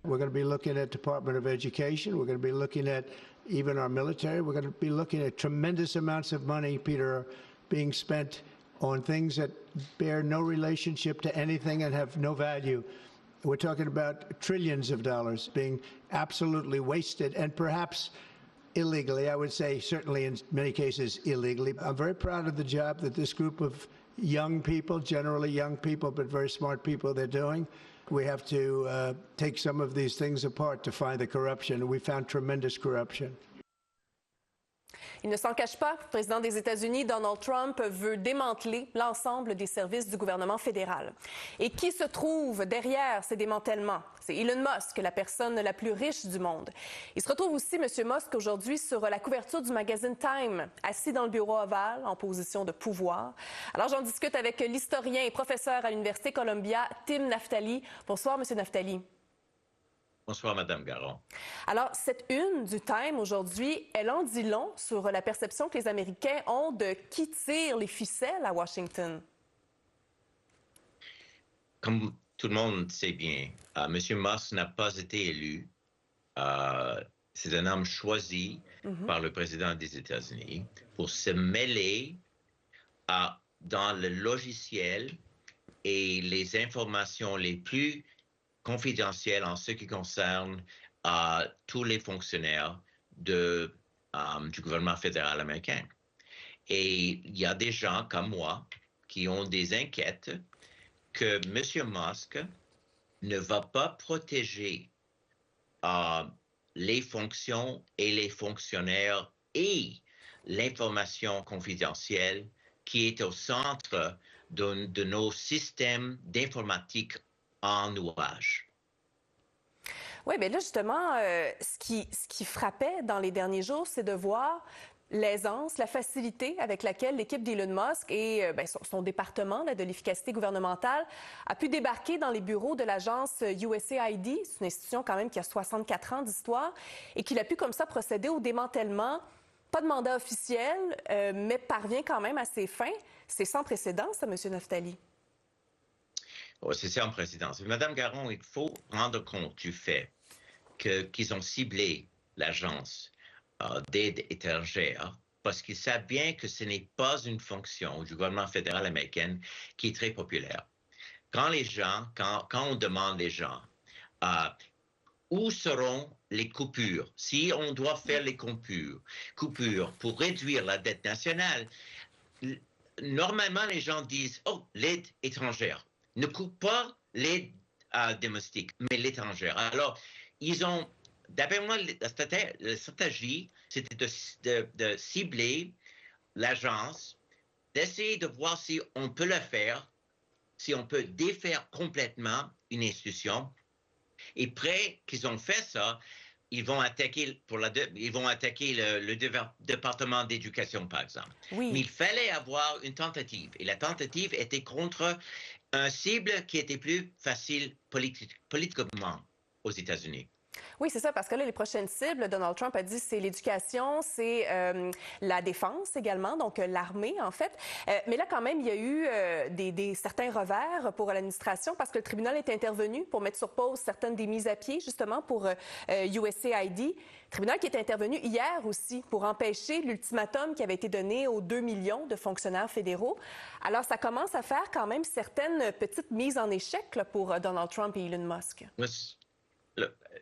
We're going to be looking at Department of Education. We're going to be looking at even our military. We're going to be looking at tremendous amounts of money, Peter, being spent on things that bear no relationship to anything and have no value. We're talking about trillions of dollars being absolutely wasted and perhaps illegally. I would say certainly in many cases illegally. I'm very proud of the job that this group of young people, generally young people, but very smart people, they're doing. We have to take some of these things apart to find the corruption. We found tremendous corruption. Il ne s'en cache pas, le président des États-Unis, Donald Trump, veut démanteler l'ensemble des services du gouvernement fédéral. Et qui se trouve derrière ces démantèlements? C'est Elon Musk, la personne la plus riche du monde. Il se retrouve aussi, M. Musk, aujourd'hui sur la couverture du magazine Time, assis dans le bureau ovale, en position de pouvoir. Alors, j'en discute avec l'historien et professeur à l'Université Columbia, Tim Naftali. Bonsoir, M. Naftali. Bonsoir, Mme Garon. Alors, cette une du Time aujourd'hui, elle en dit long sur la perception que les Américains ont de qui tire les ficelles à Washington. Comme tout le monde sait bien, M. Musk n'a pas été élu. C'est un homme choisi par le président des États-Unis pour se mêler dans le logiciel et les informations les plus confidentielles en ce qui concerne tous les fonctionnaires du gouvernement fédéral américain. Et il y a des gens comme moi qui ont des inquiétudes que M. Musk ne va pas protéger les fonctions et les fonctionnaires et l'information confidentielle qui est au centre de nos systèmes d'informatique en nuage. Oui, bien là, justement, ce qui frappait dans les derniers jours, c'est de voir l'aisance, la facilité avec laquelle l'équipe d'Elon Musk et son département de l'efficacité gouvernementale a pu débarquer dans les bureaux de l'agence USAID. C'est une institution quand même qui a 64 ans d'histoire et qu'il a pu comme ça procéder au démantèlement. Pas de mandat officiel, mais parvient quand même à ses fins. C'est sans précédent, ça, M. Naftali. Oh, c'est sans précédent. Mme Garon, il faut rendre compte du fait qu'ils ont ciblé l'agence d'aide étrangère parce qu'ils savent bien que ce n'est pas une fonction du gouvernement fédéral américain qui est très populaire. Quand on demande les gens où seront les coupures, si on doit faire les coupures pour réduire la dette nationale, normalement les gens disent « Oh, l'aide étrangère ». Ne coupe pas l'aide domestique, mais l'étrangère. Alors, ils ont, d'après moi, la stratégie, c'était de cibler l'agence, d'essayer de voir si on peut le faire, si on peut défaire complètement une institution. Et après qu'ils ont fait ça, ils vont attaquer le département d'éducation, par exemple. Oui. Mais il fallait avoir une tentative. Et la tentative était contre un cible qui était plus facile politiquement aux États-Unis. Oui, c'est ça, parce que là, les prochaines cibles, Donald Trump a dit, c'est l'éducation, c'est la défense également, donc l'armée, en fait. Mais là, quand même, il y a eu certains revers pour l'administration parce que le tribunal est intervenu pour mettre sur pause certaines des mises à pied, justement, pour USAID. Tribunal qui est intervenu hier aussi pour empêcher l'ultimatum qui avait été donné aux 2 millions de fonctionnaires fédéraux. Alors, ça commence à faire quand même certaines petites mises en échec là, pour Donald Trump et Elon Musk.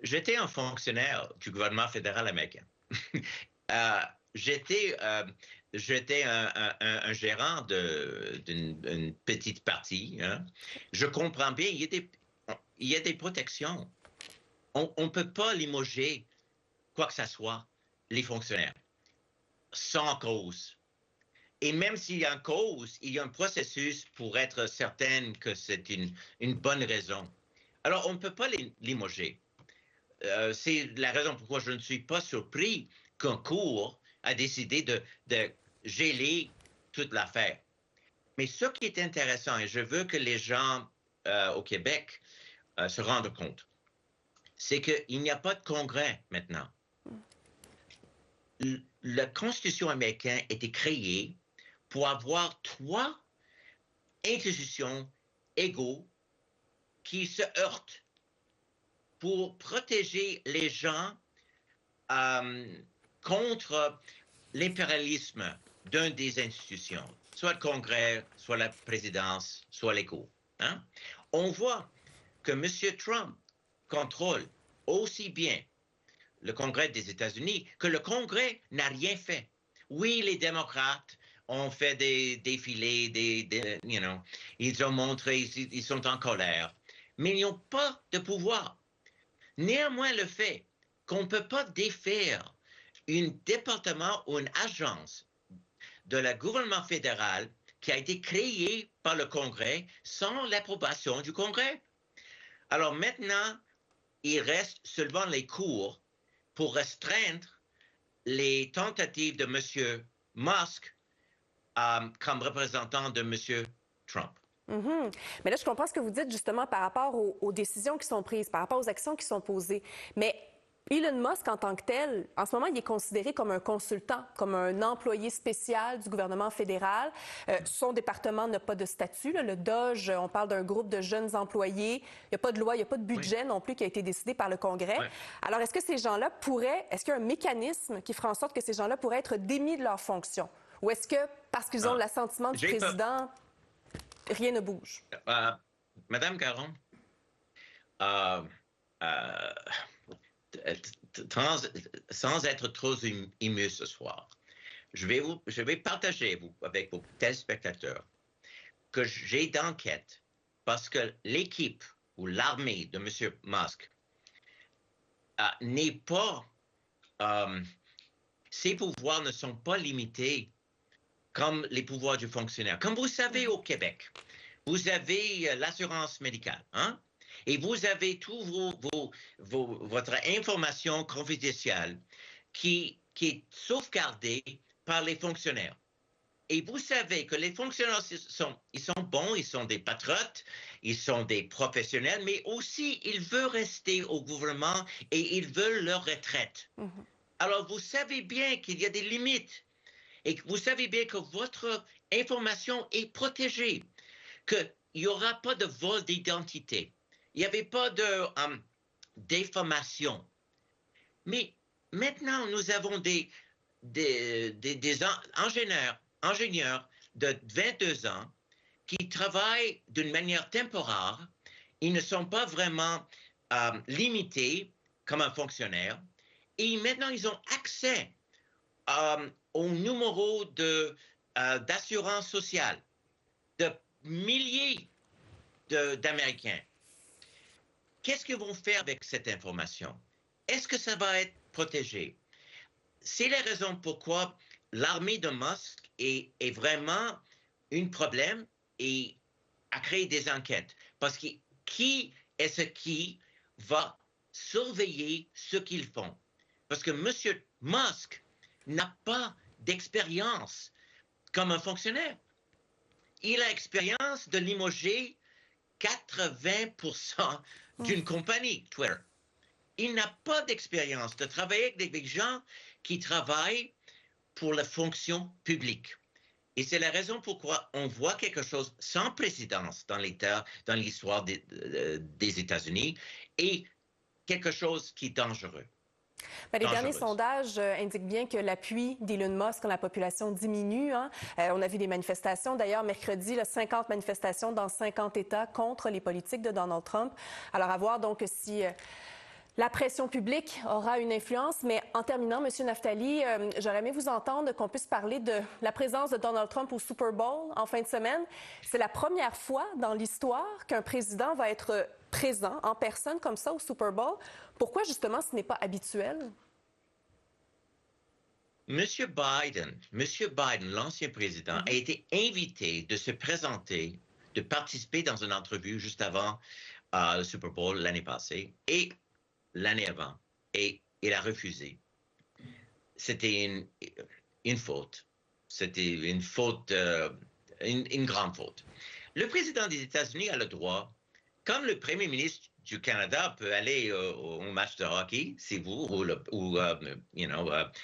J'étais un fonctionnaire du gouvernement fédéral américain. J'étais un gérant d'une petite partie. Hein. Je comprends bien, il y a des protections. On ne peut pas limoger quoi que ce soit, les fonctionnaires, sans cause. Et même s'il y a une cause, il y a un processus pour être certain que c'est une bonne raison. Alors, on ne peut pas les limoger. C'est la raison pourquoi je ne suis pas surpris qu'un cour a décidé de geler toute l'affaire. Mais ce qui est intéressant, et je veux que les gens au Québec se rendent compte, c'est qu'il n'y a pas de congrès maintenant. La Constitution américaine a été créée pour avoir 3 institutions égaux qui se heurtent pour protéger les gens contre l'impérialisme d'une des institutions, soit le Congrès, soit la présidence, soit les cours. Hein? On voit que M. Trump contrôle aussi bien le Congrès des États-Unis que le Congrès n'a rien fait. Oui, les démocrates ont fait des défilés, ils ont montré, ils sont en colère, mais ils n'ont pas de pouvoir. Néanmoins, le fait qu'on ne peut pas défaire un département ou une agence de la gouvernement fédéral qui a été créée par le Congrès sans l'approbation du Congrès. Alors maintenant, il reste seulement les cours pour restreindre les tentatives de M. Musk comme représentant de M. Trump. Mm-hmm. Mais là, je comprends ce que vous dites justement par rapport aux décisions qui sont prises, par rapport aux actions qui sont posées. Mais Elon Musk, en tant que tel, en ce moment, il est considéré comme un consultant, comme un employé spécial du gouvernement fédéral. Son département n'a pas de statut. Là. Le DOGE, on parle d'un groupe de jeunes employés. Il n'y a pas de loi, il n'y a pas de budget non plus qui a été décidé par le Congrès. Oui. Alors, est-ce que ces gens-là pourraient, est-ce qu'il y a un mécanisme qui ferait en sorte que ces gens-là pourraient être démis de leurs fonctions? Ou est-ce que, parce qu'ils ont l'assentiment du président, rien ne bouge? Madame Caron, sans être trop ému ce soir, je vais partager avec vos téléspectateurs que j'ai d'enquête parce que l'équipe ou l'armée de M. Musk n'est pas... ses pouvoirs ne sont pas limités comme les pouvoirs du fonctionnaire. Comme vous savez, au Québec, vous avez l'assurance médicale, hein? Et vous avez tout votre information confidentielle qui est sauvegardée par les fonctionnaires. Et vous savez que les fonctionnaires, ils sont bons, ils sont des patriotes, ils sont des professionnels, mais aussi ils veulent rester au gouvernement et ils veulent leur retraite. Mm-hmm. Alors, vous savez bien qu'il y a des limites et vous savez bien que votre information est protégée, qu'il n'y aura pas de vol d'identité. Il n'y avait pas de déformation. Mais maintenant, nous avons des ingénieurs de 22 ans qui travaillent d'une manière temporaire. Ils ne sont pas vraiment limités comme un fonctionnaire. Et maintenant, ils ont accès au numéro d'assurance sociale de milliers d'Américains. Qu'est-ce qu'ils vont faire avec cette information? Est-ce que ça va être protégé? C'est la raison pourquoi l'armée de Musk est vraiment un problème et a créé des enquêtes. Parce que qui est-ce qui va surveiller ce qu'ils font? Parce que M. Musk n'a pas d'expérience comme un fonctionnaire. Il a l'expérience de limoger 80% d'une compagnie, Twitter. Il n'a pas d'expérience de travailler avec des gens qui travaillent pour la fonction publique. Et c'est la raison pourquoi on voit quelque chose sans précédence dans l'histoire des États-Unis et quelque chose qui est dangereux. Bien, les derniers sondages indiquent bien que l'appui d'Elon Musk dans la population diminue. Hein? On a vu des manifestations. D'ailleurs, mercredi, 50 manifestations dans 50 États contre les politiques de Donald Trump. Alors, à voir donc si la pression publique aura une influence. Mais en terminant, M. Naftali, j'aurais aimé vous entendre qu'on puisse parler de la présence de Donald Trump au Super Bowl en fin de semaine. C'est la première fois dans l'histoire qu'un président va être présent en personne comme ça au Super Bowl. Pourquoi, justement, ce n'est pas habituel? Monsieur Biden, l'ancien président, a été invité de se présenter, de participer dans une entrevue juste avant le Super Bowl l'année passée et l'année avant. Et il a refusé. C'était une faute. C'était une faute, une grande faute. Le président des États-Unis a le droit, comme le premier ministre du Canada peut aller au match de hockey, si vous, ou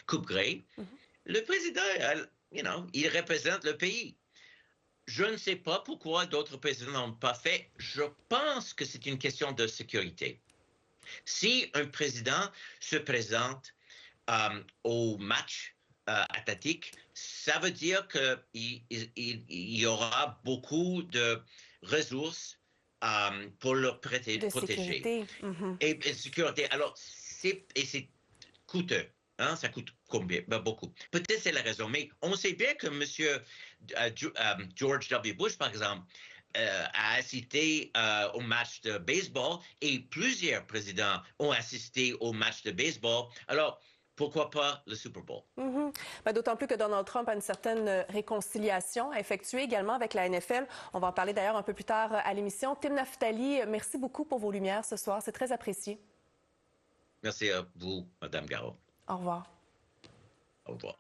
Coupe Grey. Mm-hmm. Le président, il représente le pays. Je ne sais pas pourquoi d'autres présidents n'ont pas fait. Je pense que c'est une question de sécurité. Si un président se présente au match athlétique, ça veut dire qu'il y aura beaucoup de ressources pour le De protéger. sécurité. Mhm. Et sécurité. Alors, c'est coûteux. Hein, ça coûte combien? Ben, beaucoup. Peut-être c'est la raison, mais on sait bien que M. George W. Bush, par exemple, a assisté au match de baseball et plusieurs présidents ont assisté au match de baseball. Alors, pourquoi pas le Super Bowl? Mhm. Ben, d'autant plus que Donald Trump a une certaine réconciliation à effectuer également avec la NFL. On va en parler d'ailleurs un peu plus tard à l'émission. Tim Naftali, merci beaucoup pour vos lumières ce soir. C'est très apprécié. Merci à vous, Mme Garot. Au revoir. Au revoir.